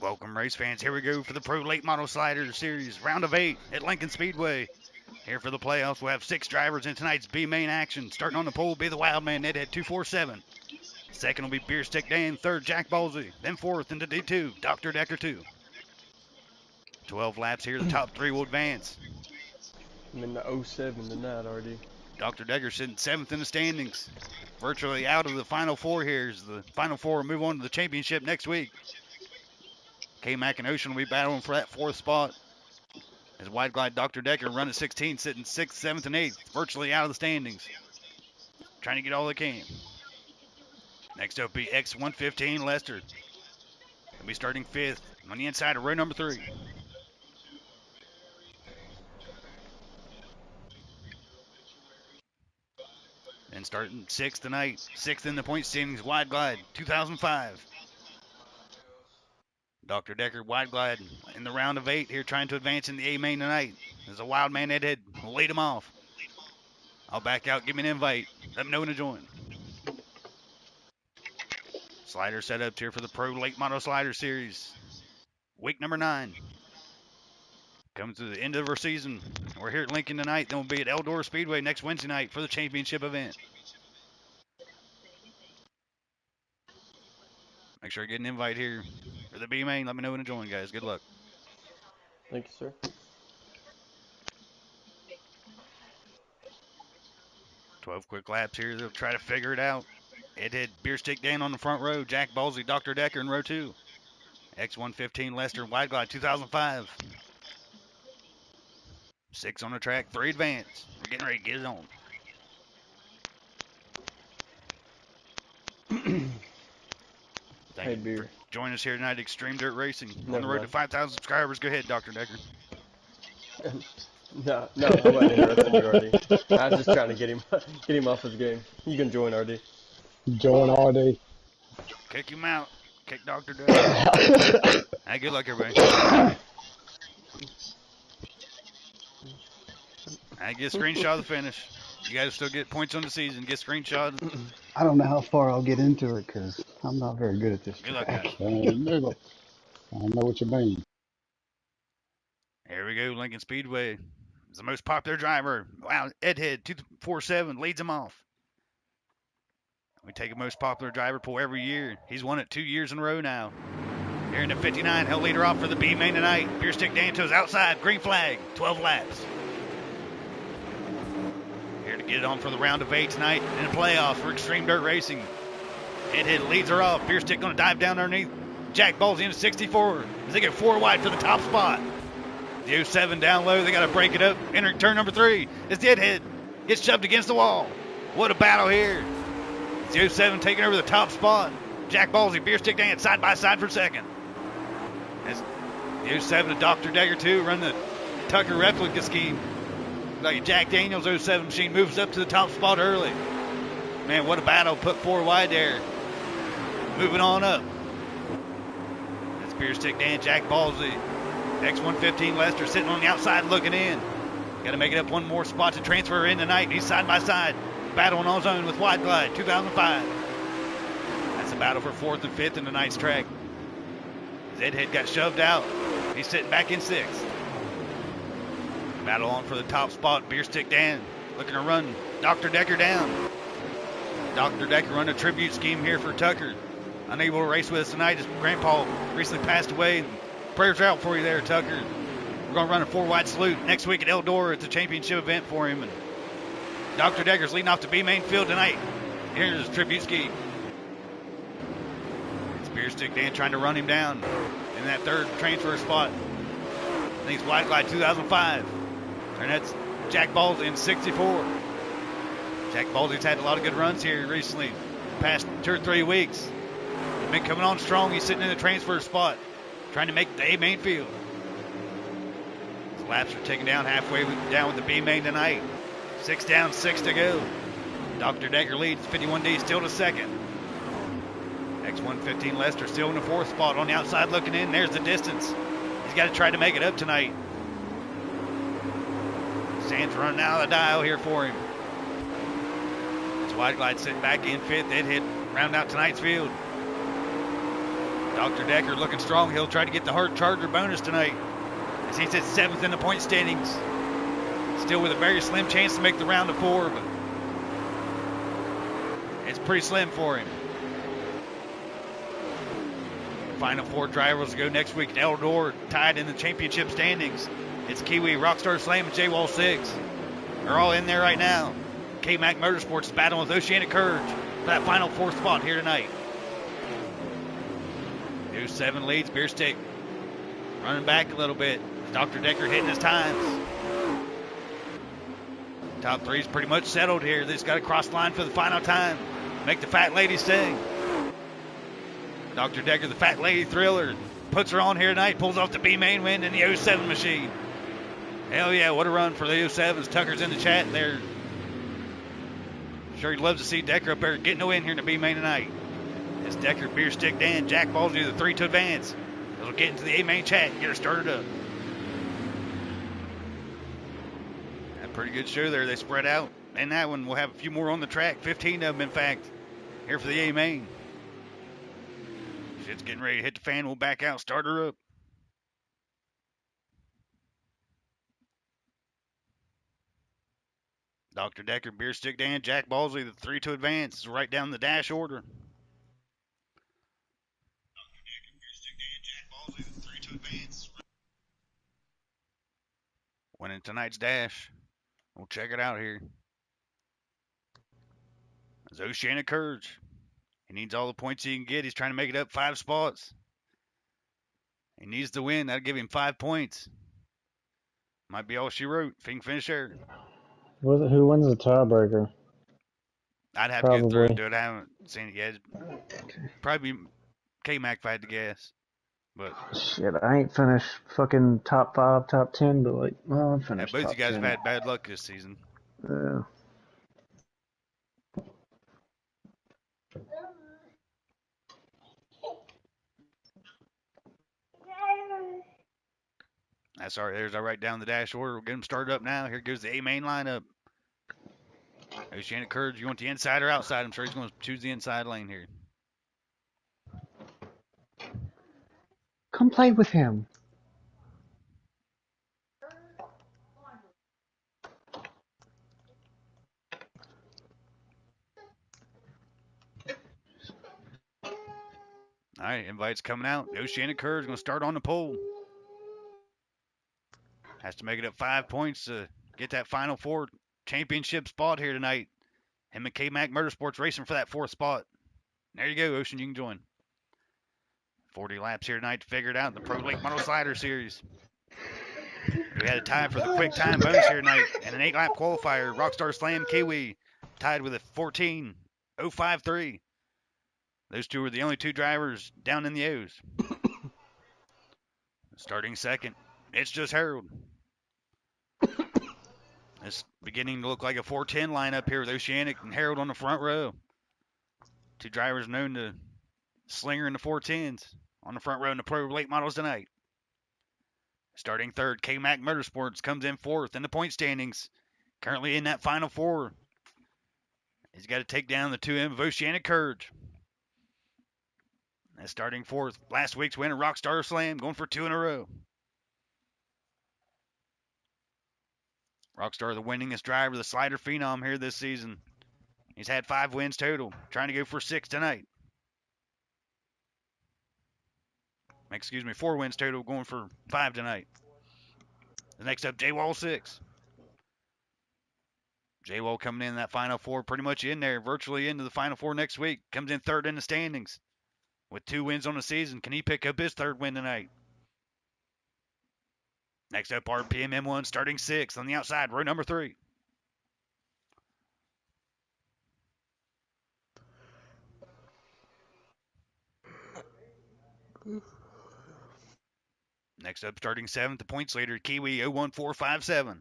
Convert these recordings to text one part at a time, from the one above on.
Welcome, race fans. Here we go for the Pro Late Model Slider Series, round of 8 at Lincoln Speedway. Here for the playoffs, we'll have 6 drivers in tonight's B main action. Starting on the pole will be the Wildman, Nedhead 247. Second will be Beer Stick Dan. Third, Jack Ballsy. Then fourth into D2, Dr. Decker 2. 12 laps here. The top 3 will advance. I'm in the 07 tonight already. Dr. Decker sitting 7th in the standings. Virtually out of the Final 4 here. As the Final 4 will move on to the championship next week. K-Mac and Ocean will be battling for that 4th spot. As Wide Glide Dr. Decker run at 16, sitting 6th, 7th, and 8th, virtually out of the standings. Trying to get all they can. Next up be X115 Lester. They'll be starting 5th on the inside of row number 3. And starting 6th tonight, 6th in the point standings, Wide Glide 2005. Dr. Decker, Wide Glide in the round of 8 here, trying to advance in the A main tonight. There's a wild man Nedhead will lead him off. I'll back out, give me an invite. Let them know when to join. Slider set up here for the Pro Late Model Slider Series. Week number 9. Coming to the end of our season. We're here at Lincoln tonight. Then we'll be at Outlaws Speedway next Wednesday night for the championship event. Make sure I get an invite here for the B main. Let me know when to join, guys. Good luck. Thank you, sir. Twelve quick laps here. They'll try to figure it out. Head Beer Stick Dan on the front row. Jack Ballsy, Dr. Decker in row 2. X115 Lester Wide Glide 2005. 6 on the track, 3 advance. We're getting ready to get it on. Thank you for joining us here tonight at Extreme Dirt Racing. On the road to 5,000 subscribers. Go ahead, Dr. Decker. No, I wasn't interrupting you, RD. I was just trying to get him off his game. You can join, RD. Join RD. Kick him out. Kick Dr. Decker. Hey, good luck, everybody. I get a screenshot of the finish. You guys still get points on the season. Get screenshots. I don't know how far I'll get into it because I'm not very good at this. Good luck, guys. I don't know what you mean. Here we go. Lincoln Speedway is the most popular driver. Wow, Edhead 247 leads him off. We take a most popular driver poll every year. He's won it 2 years in a row now. Here in the 59, he'll lead her off for the B main tonight. Beer Stick Danto's outside. Green flag. 12 laps. Here to get it on for the round of 8 tonight in the playoffs for Extreme Dirt Racing. Head leads her off. Beer Stick going to dive down underneath. Jack Ballsy into 64 as they get 4 wide for the top spot. The 07 down low. They got to break it up. Entering turn number 3 as the Head gets shoved against the wall. What a battle here. The 07 taking over the top spot. Jack Ballsy, Beer Stick Dan side by side for second. As the 07 to Dr. Decker 2 run the Tucker replica scheme. Like a Jack Daniels 07 machine moves up to the top spot early. Man, what a battle. Put 4 wide there. Moving on up. That's Beer Stick Dan, Jack Ballsy. X115 Lester sitting on the outside looking in. Got to make it up one more spot to transfer in tonight. He's side by side. Battling on his own with Wide Glide 2005. That's a battle for 4th and 5th in tonight's track. Zedhead got shoved out. He's sitting back in 6th. Battle on for the top spot. Beer Stick Dan looking to run Dr. Decker down. Dr. Decker run a tribute scheme here for Tucker. Unable to race with us tonight. His grandpa recently passed away. Prayers out for you there, Tucker. We're going to run a 4 wide salute next week at Eldora at the championship event for him. And Dr. Decker's leading off the B main field tonight. Here's his tribute ski. It's Beer Stick Dan trying to run him down in that 3rd transfer spot. I think it's Wide Glide 2005. And that's Jack Ballsy in 64. Jack Ballsy's had a lot of good runs here recently, the past 2 or 3 weeks. He's been coming on strong. He's sitting in the transfer spot, trying to make the A main field. His laps are taken down halfway down with the B main tonight. 6 down, 6 to go. Dr. Decker leads 51D still to 2nd. X115 Lester still in the 4th spot on the outside looking in. There's the distance. He's got to try to make it up tonight. Sand's running out of the dial here for him. It's Wide Glide sitting back in 5th. Head round out tonight's field. Dr. Decker looking strong. He'll try to get the hard charger bonus tonight, as he sits 7th in the point standings. Still with a very slim chance to make the round of 4, but it's pretty slim for him. Final 4 drivers will go next week. Eldor tied in the championship standings. It's Kiwi, Rockstar Slam, and J-Wall 6. They're all in there right now. K-Mac Motorsports is battling with Oceanic Courage for that final 4th spot here tonight. 07 leads, Beer Stick running back a little bit. Dr. Decker hitting his times. Top 3 is pretty much settled here. They just got to cross the line for the final time. Make the fat lady sing. Dr. Decker, the fat lady thriller, puts her on here tonight, pulls off the B main win in the 07 machine. Hell yeah, what a run for the 07s. Tucker's in the chat there. Sure, he loves to see Decker up there getting a win here in the B main tonight. It's Decker, Beer Stick Dan, Jack Ballsy, the 3 to advance. We'll get into the A main chat and get her started up. A pretty good show there. They spread out. And that one, we'll have a few more on the track. 15 of them, in fact, here for the A main. Shit's getting ready to hit the fan. We'll back out, start her up. Dr. Decker, Beer Stick Dan, Jack Ballsy, the 3 to advance. Right down the dash order. Dr. Decker, Beer Stick Dan, Jack Ballsy, the 3 to advance. Winning tonight's dash. We'll check it out here. It's Oceanic Courage. He needs all the points he can get. He's trying to make it up 5 spots. He needs to win. That'll give him 5 points. Might be all she wrote if he can finish there. Who wins the tiebreaker? I'd have to go through and do it. I haven't seen it yet. Probably K-Mac if I had to guess. But shit, I ain't finished fucking top 5, top 10, but like, well, I'm finished. Both top you guys 10. have had bad luck this season. Yeah. That's all right. There's our right down the dash order. We'll get them started up now. Here goes the A main lineup. Oceanic Courage, you want the inside or outside? I'm sure he's going to choose the inside lane here. Come play with him. All right, invites coming out. Oceanic Courage going to start on the pole. Has to make it up 5 points to get that Final 4 championship spot here tonight. Him and K-Mac Motorsports racing for that 4th spot. There you go, Ocean. You can join. 40 laps here tonight to figure it out in the Pro Lake Moto Slider Series. We had a tie for the quick time bonus here tonight and an 8-lap qualifier. Rockstar Slam Kiwi tied with a 14.053. Those two were the only 2 drivers down in the O's. Starting second, it's just Harold. It's beginning to look like a 410 lineup here with Oceanic and Harold on the front row. 2 drivers known to slinger in the 410s on the front row in the Pro Late Models tonight. Starting third, K-Mac Motorsports comes in 4th in the point standings. Currently in that Final 4. He's got to take down the 2M of Oceanic Courage. That's starting 4th. Last week's winner, Rockstar Slam, going for 2 in a row. Rockstar, the winningest driver, the slider phenom here this season. He's had 5 wins total. Trying to go for 6 tonight. Excuse me, 4 wins total, going for 5 tonight. The next up, J-Wall 6. J-Wall coming in that Final 4, pretty much in there, virtually into the Final 4 next week. Comes in 3rd in the standings with 2 wins on the season. Can he pick up his 3rd win tonight? Next up, RPM M1 starting 6th on the outside, row number 3. Next up, starting 7th, the points leader, Kiwi 01457.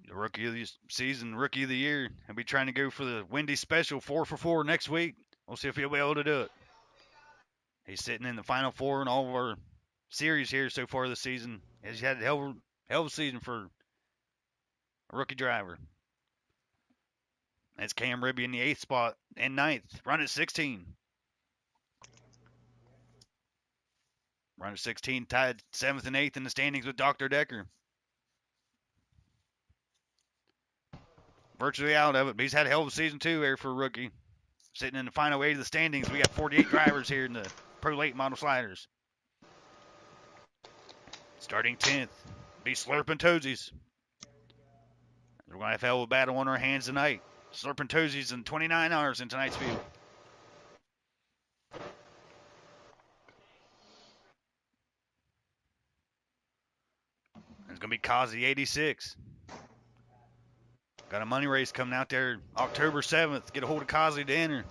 The rookie of the season, rookie of the year. He'll be trying to go for the Wendy Special 4 for 4 next week. We'll see if he'll be able to do it. He's sitting in the Final 4 in all of our series here so far this season. He's had a hell of a season for a rookie driver. That's Cam Ribby in the 8th spot and 9th. Run at 16. Run at 16 tied 7th and 8th in the standings with Dr. Decker. Virtually out of it, but he's had a hell of a season too there for a rookie. Sitting in the final 8 of the standings, we got 48 drivers here in the Pro Late Model Sliders. Starting 10th, be Slurpin' Toesies. We're going to have a hell of a battle on our hands tonight. Slurpin' Toesies and 29 hours in tonight's field. It's going to be Kazi 86. Got a money race coming out there October 7th. Get a hold of Kazi to enter.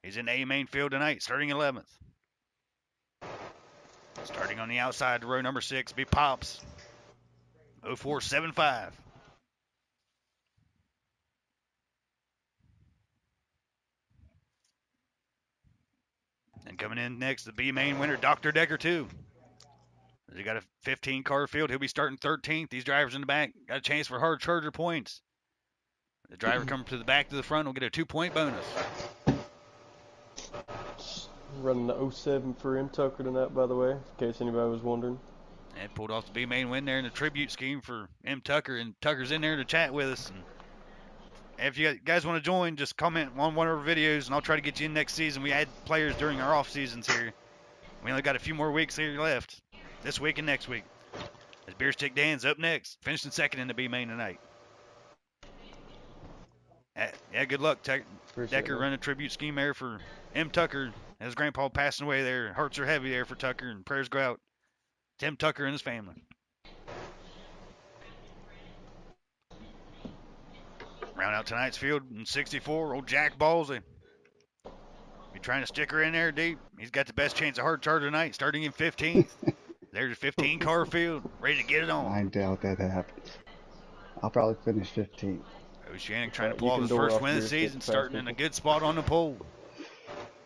He's in the A main field tonight, starting 11th. Starting on the outside to row number 6, be Pops. 0475. And coming in next, the B main winner, Dr. Decker 2. He got a 15 car field. He'll be starting 13th. These drivers in the back got a chance for hard charger points. The driver coming to the back to the front will get a 2-point bonus. Running the 07 for M. Tucker tonight, by the way, in case anybody was wondering. And pulled off the B main win there in the tribute scheme for M. Tucker. And Tucker's in there to chat with us. And if you guys want to join, just comment on one of our videos, and I'll try to get you in next season. We add players during our off seasons here. We only got a few more weeks here left. This week and next week. As Beer Stick Dan's up next, finishing second in the B main tonight. Yeah, good luck, Decker. Running a tribute scheme there for M. Tucker. His grandpa passing away there. Hearts are heavy there for Tucker, and prayers go out to Tim Tucker and his family. Round out tonight's field in 64, old Jack Ballsy. Be trying to stick her in there deep. He's got the best chance of hard charge tonight, starting in 15th. There's a 15 car field, ready to get it on. I doubt that happens. I'll probably finish 15th. Oceanic trying to pull off his first win of the season, starting in a good spot on the pole.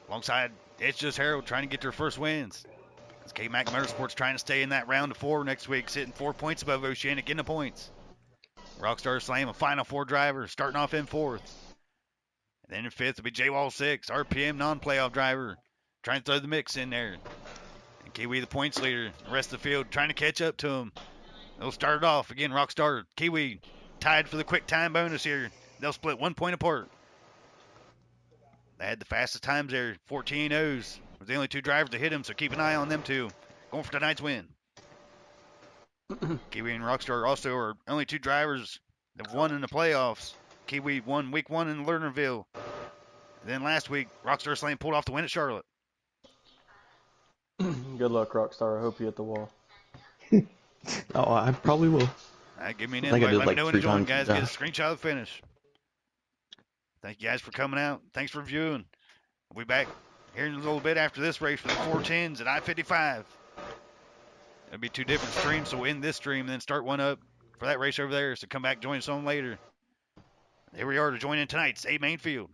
Alongside It's Just Harold trying to get their first wins. As K-Mac Motorsports trying to stay in that round of 4 next week, sitting 4 points above Oceanic in the points. Rockstar Slam, a final 4 driver, starting off in 4th. And then in 5th will be J-Wall 6, RPM non-playoff driver, trying to throw the mix in there. And Kiwi, the points leader, the rest of the field trying to catch up to him. They'll start it off. Again, Rockstar, Kiwi tied for the quick time bonus here. They'll split 1 point apart. They had the fastest times there, 14 O's. Was the only 2 drivers to hit him, so keep an eye on them too. Going for tonight's win. Kiwi and Rockstar also are only 2 drivers that won in the playoffs. Kiwi won week 1 in Lernerville. Then last week, Rockstar Slam pulled off the win at Charlotte. Good luck, Rockstar. I hope you hit the wall. Oh, I probably will. All right, give me an I think I invite. did Let like me know when 3 to join, times. guys. Get a screenshot of the finish. Thank you guys for coming out. Thanks for viewing. We'll be back here in a little bit after this race for the 410s at I-55. It'll be 2 different streams, so we'll end this stream and then start one up for that race over there. So come back and join us on later. Here we are to join in tonight's A main field.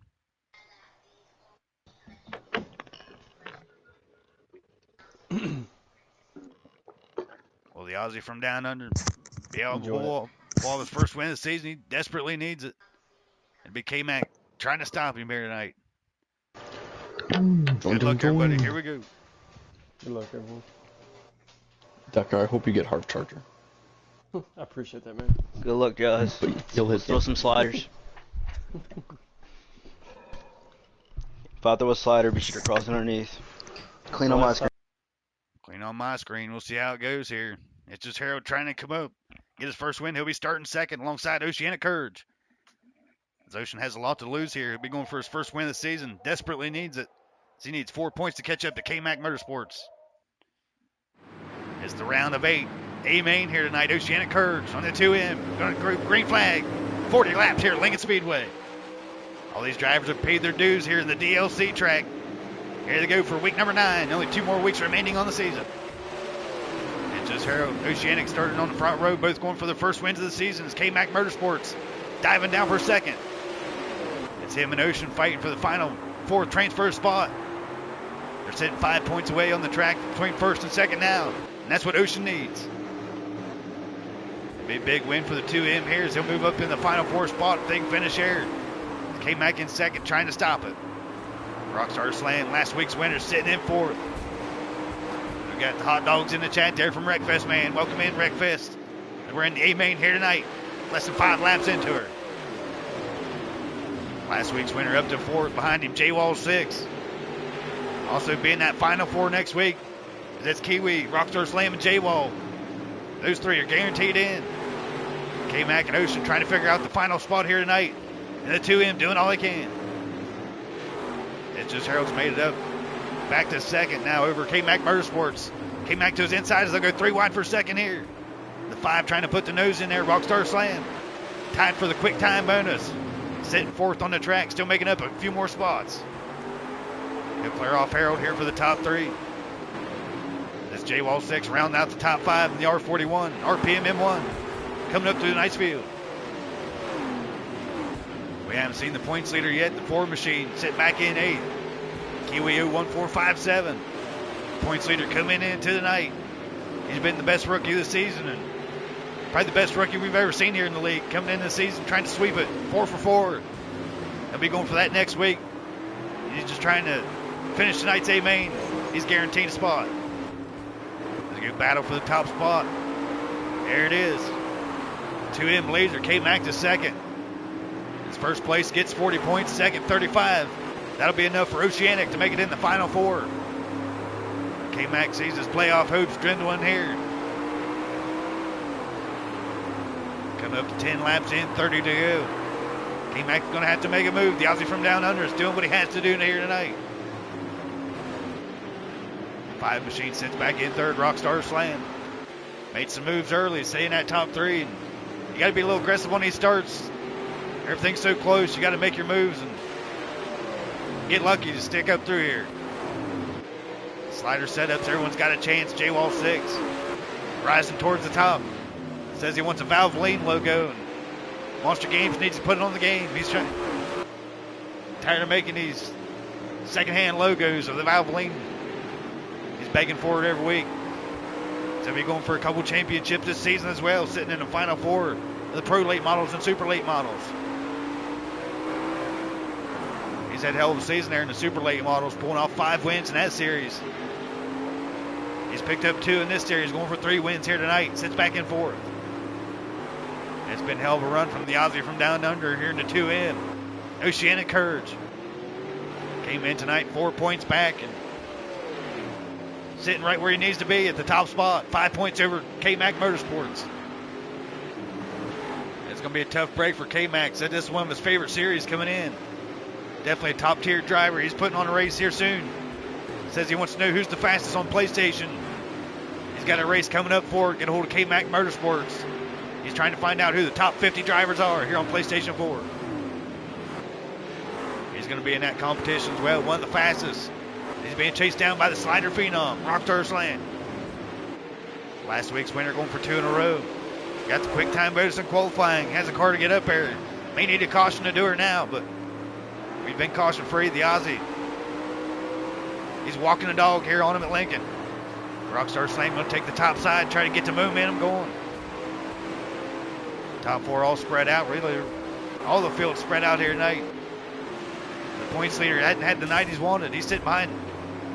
Well, the Aussie from down under be able to pull off his first win of the season. He desperately needs it. It'd be K-Mac trying to stop him here tonight. Good luck, everybody. Here we go. Good luck, everyone. Decker, I hope you get hard charger. I appreciate that, man. Good luck, guys. But you'll hit Throw some sliders. If I throw a slider, be sure to cross underneath. Clean on my screen. Clean on my screen. We'll see how it goes here. It's just Harold trying to come up, get his first win. He'll be starting second alongside Oceanic Courage. As Ocean has a lot to lose here. He'll be going for his first win of the season. Desperately needs it. He needs 4 points to catch up to K-Mac Motorsports. It's the round of 8. A-main here tonight. Oceanic Courage on the 2M. Going to green flag. 40 laps here at Lincoln Speedway. All these drivers have paid their dues here in the DLC track. Here they go for week number 9. Only 2 more weeks remaining on the season. It's just Harold. Oceanic starting on the front row. Both going for their first wins of the season. It's K-Mac Motorsports diving down for second. It's him and Ocean fighting for the final 4th transfer spot. They're sitting 5 points away on the track between first and second now. And that's what Ocean needs. Be a big win for the 2M here as he'll move up in the final 4 spot. Big finish here. K-Mac in second, trying to stop it. Rockstar Slam, last week's winner, sitting in 4th. We got the hot dogs in the chat there from Wreckfest, man. Welcome in, Wreckfest. And we're in the A-Main here tonight. Less than 5 laps into her. Last week's winner up to 4th. Behind him, J-Wall 6. Also being that final 4 next week. That's Kiwi, Rockstar Slam, and J-Wall. Those 3 are guaranteed in. K-Mac and Ocean trying to figure out the final spot here tonight. And the 2M doing all they can. It's just Harold's made it up. Back to second now over K-Mac Motorsports. K-Mac to his inside as they'll go 3 wide for second here. The 5 trying to put the nose in there. Rockstar Slam. Tied for the quick time bonus. Sitting 4th on the track. Still making up a few more spots. He'll clear off Harold here for the top 3. This J-Wall 6 rounding out the top 5 in the R41. RPM M1. Coming up through the nice field. We haven't seen the points leader yet. The Ford machine sitting back in 8th. Kiwi 01457. Points leader coming into the night. He's been the best rookie of the season and probably the best rookie we've ever seen here in the league. Coming into the season trying to sweep it. 4 for 4. He'll be going for that next week. He's just trying to finish tonight's A-Main. He's guaranteed a spot. There's a good battle for the top spot. There it is. 2M leads her. K-Mac to second. His first place gets 40 points. Second, 35. That'll be enough for Oceanic to make it in the final 4. K-Mac sees his playoff hopes dwindling here. Coming up to 10 laps in, 30 to go. K-Mac's going to have to make a move. The Aussie from down under is doing what he has to do here tonight. 5 machine sits back in 3rd. Rockstar Slam. Made some moves early, staying that top 3. And you got to be a little aggressive on these starts. Everything's so close. You got to make your moves and get lucky to stick up through here. Slider setups. Everyone's got a chance. J-Wall 6 rising towards the top. Says he wants a Valvoline logo. And Monster Games needs to put it on the game. He's tired of making these secondhand logos of the Valvoline. He's begging for it every week. So he's going for a couple championships this season as well, sitting in the final 4 of the Pro Late models and Super Late models. He's had a hell of a season there in the Super Late models, pulling off 5 wins in that series. He's picked up 2 in this series, going for 3 wins here tonight. Sits back in 4th. It's been a hell of a run from the Aussie from down under here in the 2M. Oceanic Courage came in tonight 4 points back and sitting right where he needs to be at the top spot. 5 points over K-Mac Motorsports. It's going to be a tough break for K-Mac. Said this is one of his favorite series coming in. Definitely a top tier driver. He's putting on a race here soon. Says he wants to know who's the fastest on PlayStation. He's got a race coming up for it. Get a hold of K-Mac Motorsports. He's trying to find out who the top 50 drivers are here on PlayStation 4. He's going to be in that competition as well. One of the fastest. He's being chased down by the Slider Phenom, Rockstar Slam. Last week's winner going for 2 in a row. Got the quick time bonus in qualifying. Has a car to get up there. May need a caution to do her now, but we've been caution free. The Aussie. He's walking the dog here on him at Lincoln. Rockstar Slam going to take the top side, try to get the momentum going. Top 4 all spread out. Really, all the field spread out here tonight. The points leader hadn't had the night he's wanted. He's sitting behind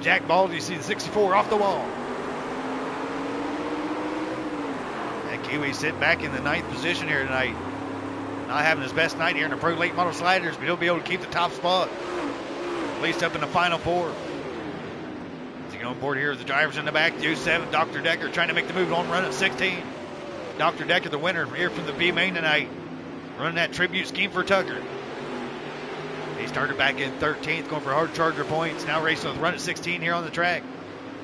Jack Bald. You see the 64 off the wall. And Kiwi sitting back in the 9th position here tonight. Not having his best night here in the Pro Late Model Sliders, but he'll be able to keep the top spot. At least up in the final 4. As you get on board here, the drivers in the back. The 07, Dr. Decker trying to make the move on run at 16. Dr. Decker, the winner here from the B-Main tonight. Running that tribute scheme for Tucker. He started back in 13th, going for hard charger points. Now racing with run at 16 here on the track.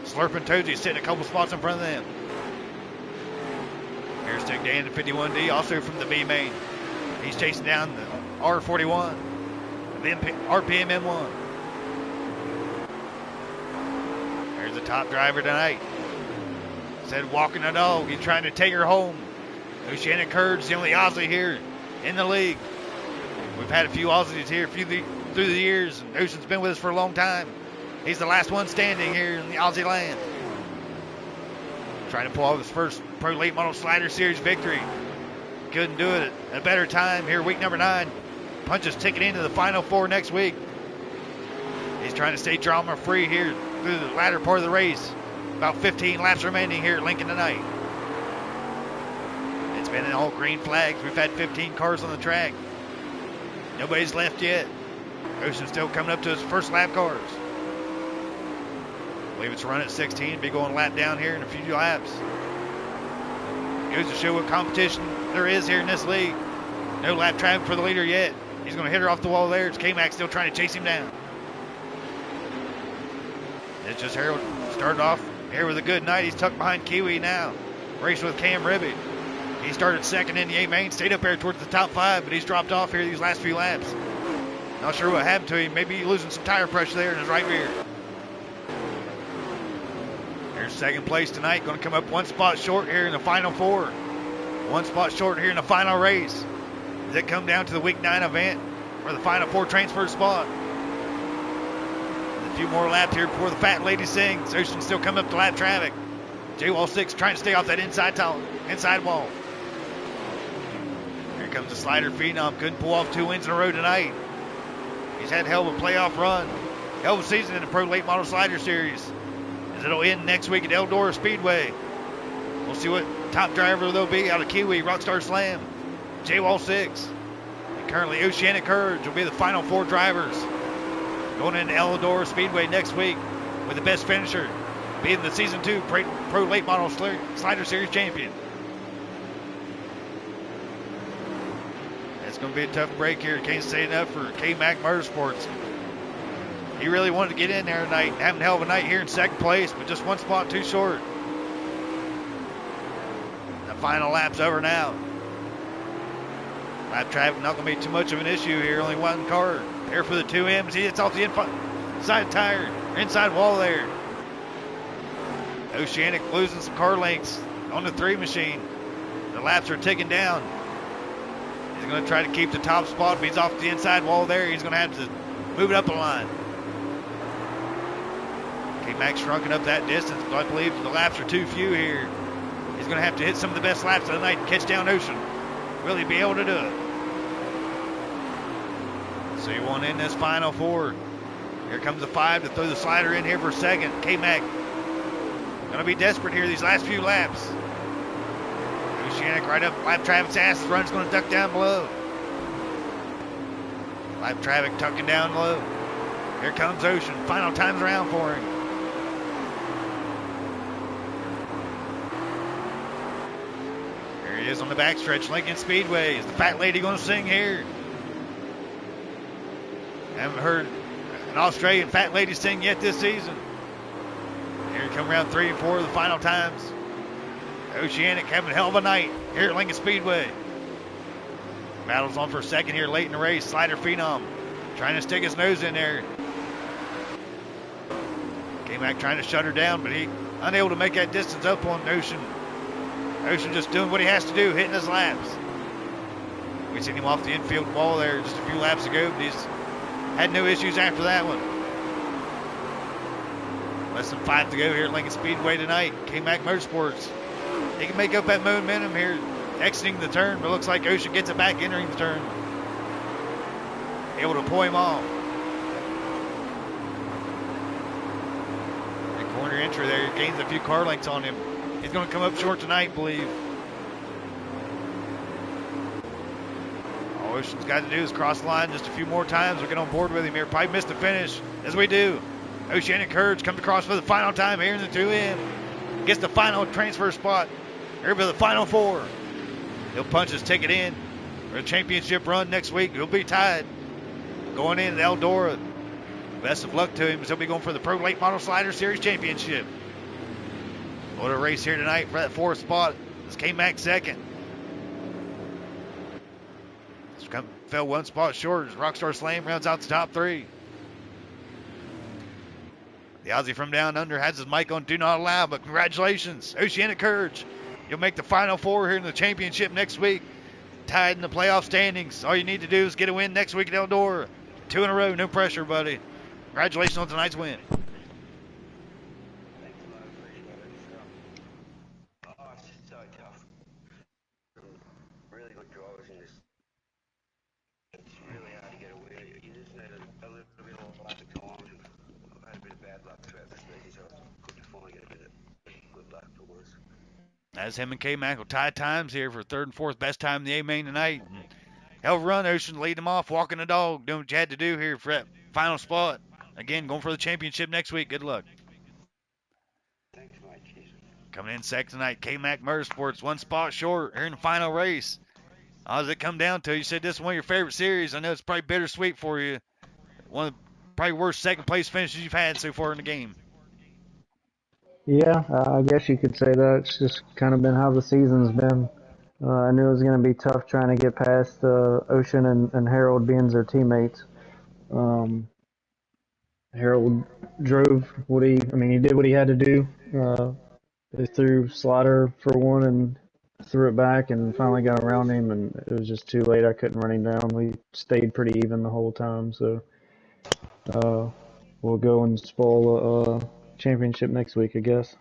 Slurping Toadsie sitting a couple spots in front of them. Here's Stick Dan, the 51D, also from the B-Main. He's chasing down the R41, the RPM M1. There's the top driver tonight. Said walking the dog. He's trying to take her home. Oceanic Courage, the only Aussie here in the league. We've had a few Aussies here through the years, and Ocean's been with us for a long time. He's the last one standing here in the Aussie land. Trying to pull off his first Pro Late Model Slider Series victory. couldn't do it at a better time here, week number 9. Punches ticket into the Final 4 next week. He's trying to stay drama-free here through the latter part of the race. About 15 laps remaining here at Lincoln tonight. It's been all green flags. We've had 15 cars on the track. Nobody's left yet. Ocean's still coming up to his first lap cars. I believe it's run at 16. Be going lap down here in a few laps. Goes to show what competition there is here in this league. No lap traffic for the leader yet. He's going to hit her off the wall there. It's K-Mac still trying to chase him down. It's just Harold started off here with a good night. He's tucked behind Kiwi now. Racing with Cam Ribby. He started second in the A-main, stayed up there towards the top 5, but he's dropped off here these last few laps. Not sure what happened to him. Maybe losing some tire pressure there in his right rear. Here's second place tonight. Going to come up one spot short here in the Final 4. One spot short here in the final race. Does it come down to the week 9 event for the Final 4 transfer spot? A few more laps here before the fat lady sings. Ocean's still coming up to lap traffic. J-Wall 6 trying to stay off that inside wall. Here comes the slider phenom. Couldn't pull off 2 wins in a row tonight. He's had hell of a playoff run. Hell of a season in the Pro Late Model Slider Series. As it'll end next week at Eldora Speedway. We'll see what top driver they'll be out of Kiwi, Rockstar Slam, J-Wall 6. And currently Oceanic Courage will be the final 4 drivers. Going into Eldora Speedway next week with the best finisher being the Season 2 Pro Late Model Slider Series champion. It's going to be a tough break here. Can't say enough for K-Mac Motorsports. He really wanted to get in there tonight, having a hell of a night here in second place, but just one spot too short. The final lap's over now. Lap traffic not going to be too much of an issue here. Only one car here for the 2Ms. He hits off the inside tire, inside wall there. Oceanic losing some car lengths on the 3 machine. The laps are ticking down. He's going to try to keep the top spot. If he's off the inside wall there, he's going to have to move it up a line. K-Mac's shrunken up that distance, but I believe the laps are too few here. He's going to have to hit some of the best laps of the night and catch down Ocean. Will he be able to do it? So you want in this Final 4. Here comes the 5 to throw the slider in here for a second. K-Mac going to be desperate here these last few laps. Oceanic right up lap traffic's ass. The run's going to duck down below. Lap traffic tucking down low. Here comes Ocean. Final times around for him. There he is on the backstretch. Lincoln Speedway. Is the fat lady going to sing here? Haven't heard an Australian fat lady sing yet this season. Here come around 3 and 4 of the final times. Oceanic having a hell of a night here at Lincoln Speedway. Battles on for a second here late in the race. Slider Phenom trying to stick his nose in there. K-Mac trying to shut her down, but he unable to make that distance up on Ocean. Ocean just doing what he has to do, hitting his laps. We seen him off the infield wall there just a few laps ago, but he's had no issues after that one. Less than 5 to go here at Lincoln Speedway tonight. K-Mac Motorsports. He can make up that momentum here exiting the turn, but it looks like Ocean gets it back entering the turn. Able to pull him off. The corner entry there gains a few car lengths on him. He's going to come up short tonight, I believe. All Ocean's got to do is cross the line just a few more times. We'll get on board with him here. Probably missed the finish, as we do. Oceanic Courage comes across for the final time here in the 2M. Gets the final transfer spot here for the Final 4. He'll punch his ticket in for a championship run next week. He'll be tied going in at Eldora. Best of luck to him as he'll be going for the Pro Late Model Slider Series Championship. What a race here tonight for that 4th spot. This K-Mac second. Fell 1 spot short as Rockstar Slam rounds out the top 3. The Aussie from down under has his mic on Do Not Allow, but congratulations, Oceanic Courage. You'll make the Final 4 here in the championship next week. Tied in the playoff standings. All you need to do is get a win next week at Eldora. 2 in a row, no pressure, buddy. Congratulations on tonight's win. Oh, it's just so tough. Really good As him and K-Mac will tie times here for third and fourth best time in the A-main tonight. And hell of a run, Ocean, leading them off, walking the dog, doing what you had to do here for that final spot. Again, going for the championship next week. Good luck. Coming in second tonight, K-Mac Motorsports, one spot short here in the final race. How does it come down to? You said this is one of your favorite series. I know it's probably bittersweet for you. One of the probably worst second place finishes you've had so far in the game. Yeah, I guess you could say that. It's just kind of been how the season's been. I knew it was going to be tough trying to get past Ocean and Harold being their teammates. Harold drove he did what he had to do. They threw Slaughter for one and threw it back and finally got around him, and it was just too late. I couldn't run him down. We stayed pretty even the whole time, so we'll go and spoil a championship next week, I guess.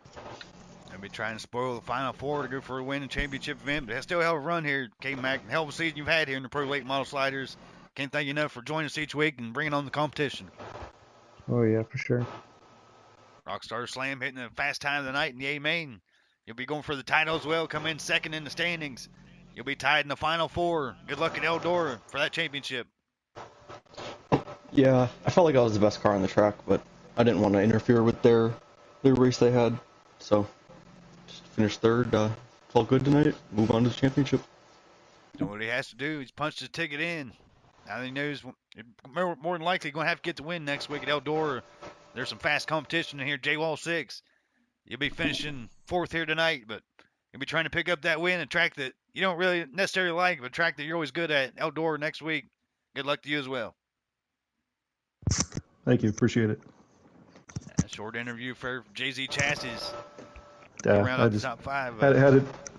They'll be trying to spoil the Final Four to go for a win in championship event, but it's still a hell of a run here, K-Mac. Hell of a season you've had here in the Pro Late Model Sliders. Can't thank you enough for joining us each week and bringing on the competition. Oh, yeah, for sure. Rockstar Slam hitting the fast time of the night in the A-main. You'll be going for the title as well, come in second in the standings. You'll be tied in the Final Four. Good luck at Eldora for that championship. Yeah, I felt like I was the best car on the track, but I didn't want to interfere with their race they had. So, just finished third. It's all good tonight. Move on to the championship. So what he has to do is punch his ticket in. Now he knows more than likely going to have to get the win next week at Eldora. There's some fast competition in here. J-Wall 6. You'll be finishing fourth here tonight, but you'll be trying to pick up that win, a track that you don't really necessarily like, but a track that you're always good at, Eldora next week. Good luck to you as well. Thank you. Appreciate it. A short interview for JZ Chassis. Yeah, Round I up the just top five.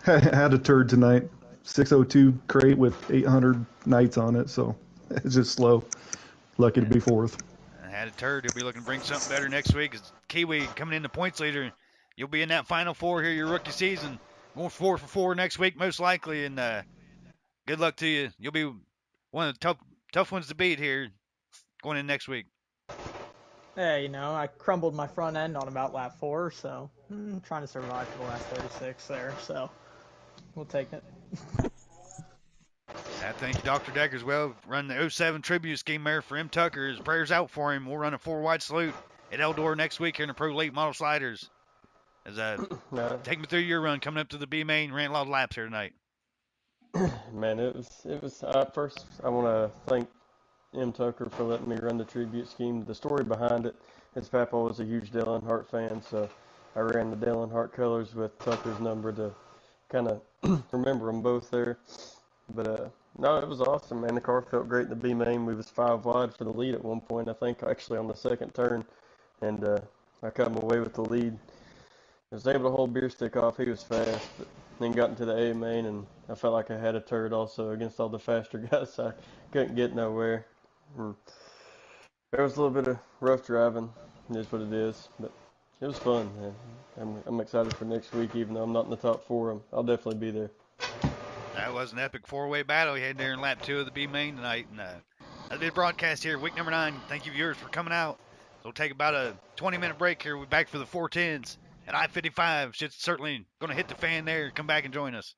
had a turd tonight. 602 crate with 800 nights on it, so it's just slow. Lucky to be fourth. Had a turd. He'll be looking to bring something better next week. As Kiwi coming in the points leader. You'll be in that Final Four here your rookie season. Going 4 for 4 next week most likely, and good luck to you. You'll be one of the tough ones to beat here going in next week. Hey, I crumbled my front end on about lap 4, so I'm trying to survive for the last 36 there, so we'll take it. Thank you, Dr. Decker, as well. Run the 07 tribute scheme there for M. Tucker. His prayers out for him. We'll run a 4-wide salute at Eldora next week here in the Pro Late Model Sliders. As take me through your run coming up to the B main. Ran a lot of laps here tonight. Man, it was first I want to thank M. Tucker for letting me run the tribute scheme. The story behind it, his papa was a huge Dale Earnhardt fan, so I ran the Dale Earnhardt colors with Tucker's number to kind of remember them both there. But no, it was awesome, man. The car felt great in the B main. We was 5 wide for the lead at one point, I think, actually on the second turn, and I cut him away with the lead. I was able to hold Beer Stick off. He was fast, but then got into the A main, and I felt like I had a turd also against all the faster guys. I couldn't get nowhere. There was a little bit of rough driving. It is what it is, but it was fun, man. I'm excited for next week, even though I'm not in the top 4. I'll definitely be there. That was an epic 4-way battle you had there in lap 2 of the B main tonight. And I did broadcast here, week number 9. Thank you, viewers, for coming out. So we'll take about a 20-minute break here. We'll be back for the 410s at I-55. Shit's certainly going to hit the fan there. Come back and join us.